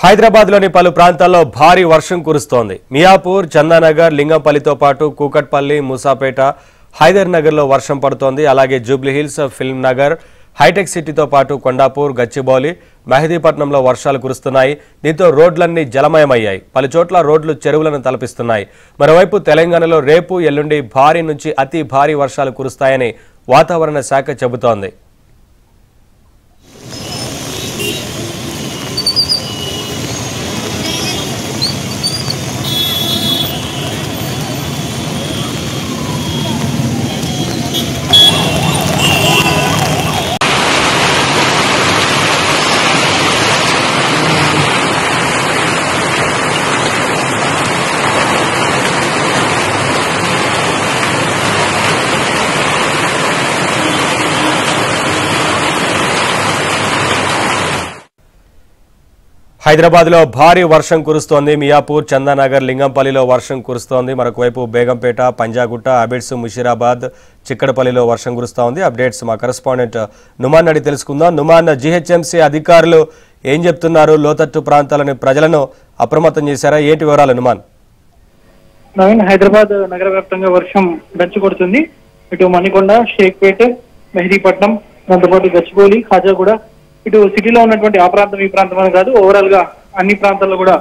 హైదరాబాద్లోని పలు ప్రాంతాల్లో భారీ వర్షం కురుస్తోంది. మియాపూర్, చందానగర్, లింగంపల్లితో పాటు కూకట్పల్లి, మూసాపేట, హైదర్ నగర్లో వర్షం పడుతోంది. అలాగే జూబ్లీహిల్స్, ఫిల్మ్ నగర్, హైటెక్ సిటీతో పాటు కొండాపూర్, గచ్చిబౌలి, మెహదీపట్నంలో వర్షాలు కురుస్తున్నాయి. దీంతో రోడ్లన్నీ జలమయమయ్యాయి. పలు చోట్ల రోడ్లు చెరువులను తలపిస్తున్నాయి. మరోవైపు తెలంగాణలో రేపు, ఎల్లుండి భారీ నుంచి అతి భారీ వర్షాలు కురుస్తాయని వాతావరణ శాఖ చెబుతోంది. హైదరాబాద్లో భారీ వర్షం కురుస్తోంది. మియాపూర్, చందానగర్, లింగంపల్లిలో వర్షం కురుస్తోంది. మరొకవైపు బేగంపేట, పంజాగుట్ట, అబిడ్స్, ముషీరాబాద్, చిక్కడపల్లిలో వర్షం కురుస్తోంది. అప్డేట్స్ మా కరెస్పాండెంట్ నుమాన్ అడిగి తెలుసుకుందాం. నుమాన్, జీహెచ్ఎంసీ అధికారులు ఏం చెప్తున్నారు? లోతట్టు ప్రాంతాలని ప్రజలను అప్రమత్తం చేశారా? ఏంటి వివరాలు నుమాన్? నవీన్, హైదరాబాద్ నగర వ్యాప్తంగా వర్షం దంచి కొడుతుంది. ఇటు మణికొండ, షేక్పేట, మెహదీపట్నం, దాంతోపాటు గచ్చిబౌలి, ఖాజాగూడ, ఇటు సిటీలో ఉన్నటువంటి ఆ ప్రాంతం ఈ ప్రాంతం అని కాదు, ఓవరాల్ గా అన్ని ప్రాంతాల్లో కూడా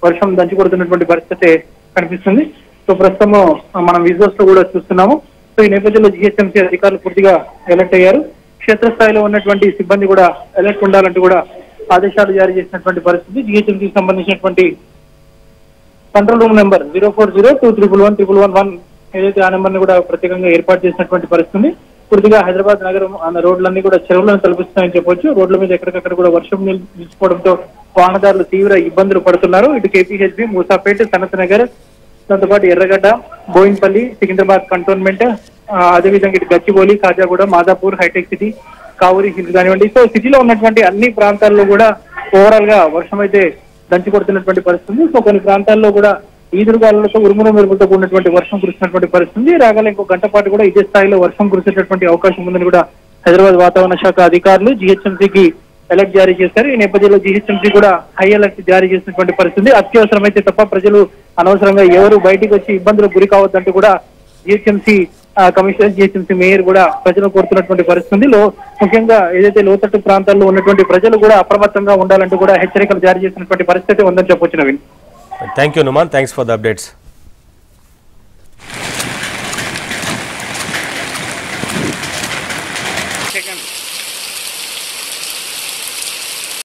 వర్షం దంచి కొడుతున్నటువంటి పరిస్థితి కనిపిస్తుంది. సో ప్రస్తుతం మనం విజువల్స్ లో కూడా చూస్తున్నాము. సో ఈ నేపథ్యంలో జీహెచ్ఎంసీ అధికారులు పూర్తిగా అలర్ట్ అయ్యారు. క్షేత్రస్థాయిలో ఉన్నటువంటి సిబ్బంది కూడా అలర్ట్ ఉండాలంటూ కూడా ఆదేశాలు జారీ చేసినటువంటి పరిస్థితి. జీహెచ్ఎంసీకి సంబంధించినటువంటి కంట్రోల్ రూమ్ నెంబర్ 0402211111 ఏదైతే ఆ నెంబర్ ని కూడా ప్రత్యేకంగా ఏర్పాటు చేసినటువంటి పరిస్థితి. పూర్తిగా హైదరాబాద్ నగరం రోడ్లన్నీ కూడా చెరువులను తలపిస్తున్నాయని చెప్పొచ్చు. రోడ్ల మీద ఎక్కడికక్కడ కూడా వర్షం నిలిచిపోవడంతో వాహనదారులు తీవ్ర ఇబ్బందులు పడుతున్నారు. ఇటు కేపీహెచ్బి, మూసాపేట, సనత్ నగర్, దాంతోపాటు ఎర్రగడ్డ, బోయిన్పల్లి, సికింద్రాబాద్ కంటోన్మెంట్, అదేవిధంగా ఇటు Gachibowli, Khajaguda, Madhapur, Hitec City, Kavuri Hills కానివ్వండి. సో సిటీలో ఉన్నటువంటి అన్ని ప్రాంతాల్లో కూడా ఓవరాల్ గా వర్షం అయితే దంచి కొడుతున్నటువంటి పరిస్థితి. సో కొన్ని ప్రాంతాల్లో కూడా ఈదురుగాలులతో, ఉరుముల మెరుపులతో కూడినటువంటి వర్షం కురుస్తున్నటువంటి పరిస్థితి. రాగల ఇంకో గంట పాటు కూడా ఇదే స్థాయిలో వర్షం కురిసేటటువంటి అవకాశం ఉందని కూడా హైదరాబాద్ వాతావరణ శాఖ అధికారులు జీహెచ్ఎంసీకి అలర్ట్ జారీ చేశారు. ఈ నేపథ్యంలో జీహెచ్ఎంసీ కూడా హై అలర్ట్ జారీ చేసినటువంటి పరిస్థితి. అత్యవసరమైతే తప్ప ప్రజలు అనవసరంగా ఎవరు బయటికి వచ్చి ఇబ్బందులకు గురి కావద్దంటూ కూడా జీహెచ్ఎంసీ కమిషనర్, జీహెచ్ఎంసీ మేయర్ కూడా ప్రజలు కోరుతున్నటువంటి పరిస్థితి. ముఖ్యంగా ఏదైతే లోతట్టు ప్రాంతాల్లో ఉన్నటువంటి ప్రజలు కూడా అప్రమత్తంగా ఉండాలంటూ కూడా హెచ్చరికలు జారీ చేసినటువంటి పరిస్థితి ఉందని చెప్పొచ్చు. Naveen, thank you Numan, thanks for the updates.